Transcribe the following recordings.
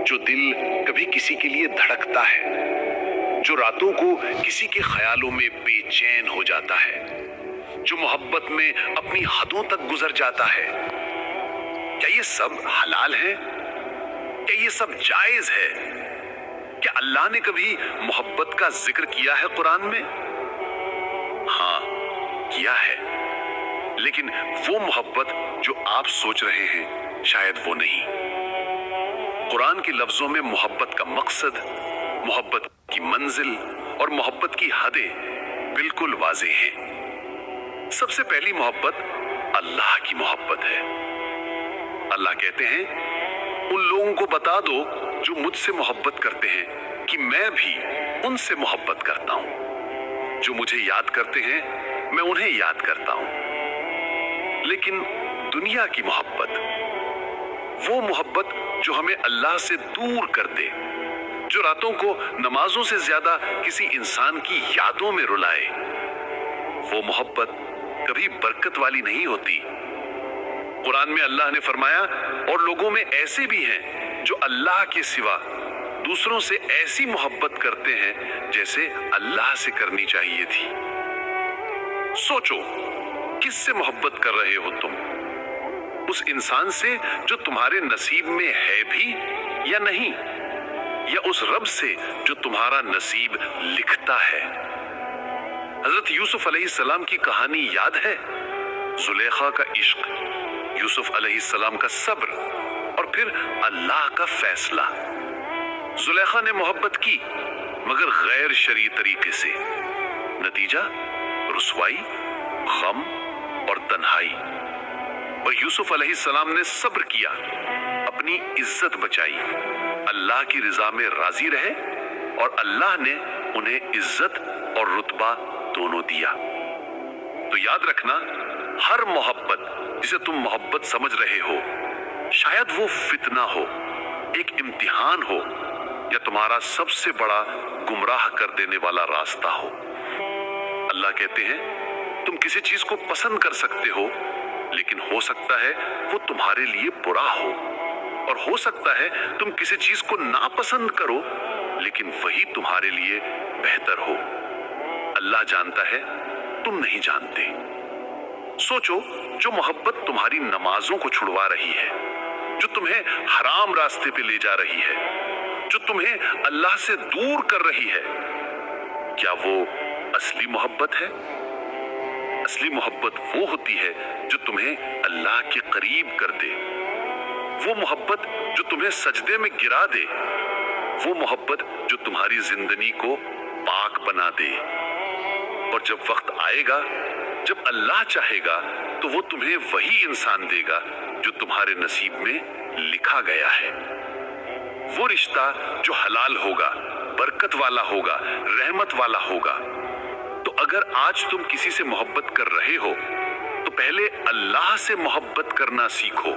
जो दिल कभी किसी के लिए धड़कता है, जो रातों को किसी के ख्यालों में बेचैन हो जाता है, जो मोहब्बत में अपनी हदों तक गुजर जाता है, क्या ये सब हलाल है? क्या ये सब जायज है? क्या अल्लाह ने कभी मोहब्बत का जिक्र किया है कुरान में? हाँ, किया है, लेकिन वो मोहब्बत जो आप सोच रहे हैं शायद वो नहीं। कुरान के लफ्जों में मोहब्बत का मकसद, मोहब्बत की मंजिल और मोहब्बत की हदें बिल्कुल वाज़ेह हैं। सबसे पहली मोहब्बत अल्लाह की मोहब्बत है। अल्लाह कहते हैं, उन लोगों को बता दो जो मुझसे मोहब्बत करते हैं कि मैं भी उनसे मोहब्बत करता हूं। जो मुझे याद करते हैं मैं उन्हें याद करता हूं। लेकिन दुनिया की मोहब्बत, वो मोहब्बत जो हमें अल्लाह से दूर कर दे, जो रातों को नमाजों से ज्यादा किसी इंसान की यादों में रुलाए, वो मोहब्बत कभी बरकत वाली नहीं होती। कुरान में अल्लाह ने फरमाया, और लोगों में ऐसे भी हैं जो अल्लाह के सिवा दूसरों से ऐसी मोहब्बत करते हैं जैसे अल्लाह से करनी चाहिए थी। सोचो, किससे मोहब्बत कर रहे हो तुम? उस इंसान से जो तुम्हारे नसीब में है भी या नहीं, या उस रब से जो तुम्हारा नसीब लिखता है? हजरत यूसुफ अलैहिस्सलाम की कहानी याद है? जुलेखा का इश्क, यूसुफ अलैहिस्सलाम का सब्र और फिर अल्लाह का फैसला। जुलेखा ने मोहब्बत की मगर गैर शरई तरीके से। नतीजा रुसवाई, गम और तन्हाई। और यूसुफ अलैहिस्सलाम ने सब्र किया, अपनी इज्जत बचाई, अल्लाह की रिजा में राजी रहे और अल्लाह ने उन्हें इज्जत और रुतबा दोनों दिया। तो याद रखना, हर मोहब्बत जिसे तुम मोहब्बत समझ रहे हो, शायद वो फितना हो, एक इम्तिहान हो, या तुम्हारा सबसे बड़ा गुमराह कर देने वाला रास्ता हो। अल्लाह कहते हैं, तुम किसी चीज को पसंद कर सकते हो, लेकिन हो सकता है वो तुम्हारे लिए बुरा हो, और हो सकता है तुम किसी चीज को नापसंद करो, लेकिन वही तुम्हारे लिए बेहतर हो। अल्लाह जानता है, तुम नहीं जानते। सोचो, जो मोहब्बत तुम्हारी नमाजों को छुड़वा रही है, जो तुम्हें हराम रास्ते पे ले जा रही है, जो तुम्हें अल्लाह से दूर कर रही है, क्या वो असली मोहब्बत है? असली मोहब्बत वो होती है जो तुम्हें अल्लाह के करीब कर दे, वो मोहब्बत जो तुम्हें सजदे में गिरा दे, वो मोहब्बत जो तुम्हारी जिंदगी को पाक बना दे। और जब वक्त आएगा, जब अल्लाह चाहेगा, तो वो तुम्हें वही इंसान देगा जो तुम्हारे नसीब में लिखा गया है। वो रिश्ता जो हलाल होगा, बरकत वाला होगा, रहमत वाला होगा। तो अगर आज तुम किसी से मोहब्बत कर रहे हो, तो पहले अल्लाह से मोहब्बत करना सीखो।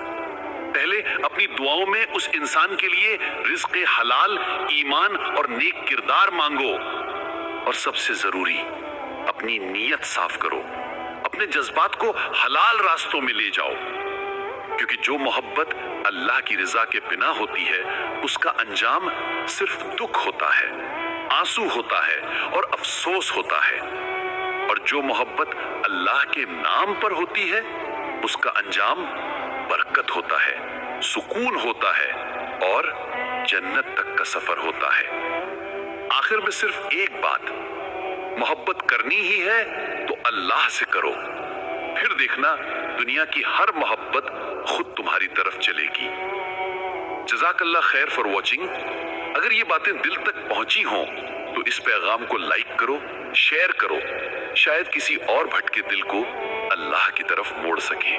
पहले अपनी दुआओं में उस इंसान के लिए रिज़्क़े हलाल, ईमान और नेक किरदार मांगो। और सबसे जरूरी, अपनी नीयत साफ करो, अपने जज्बात को हलाल रास्तों में ले जाओ, क्योंकि जो मोहब्बत अल्लाह की रिजा के बिना होती है, उसका अंजाम सिर्फ दुख होता है, आंसू होता है और अफसोस होता है। और जो मोहब्बत अल्लाह के नाम पर होती है, उसका अंजाम बरकत होता है, सुकून होता है और जन्नत तक का सफर होता है। आखिर में सिर्फ एक बात, मोहब्बत करनी ही है तो अल्लाह से करो, फिर देखना दुनिया की हर मोहब्बत खुद तुम्हारी तरफ चलेगी। जज़ाकल्लाह खैर फॉर वॉचिंग। अगर ये बातें दिल तक पहुंची हों तो इस पैगाम को लाइक करो, शेयर करो, शायद किसी और भटके दिल को अल्लाह की तरफ मोड़ सके।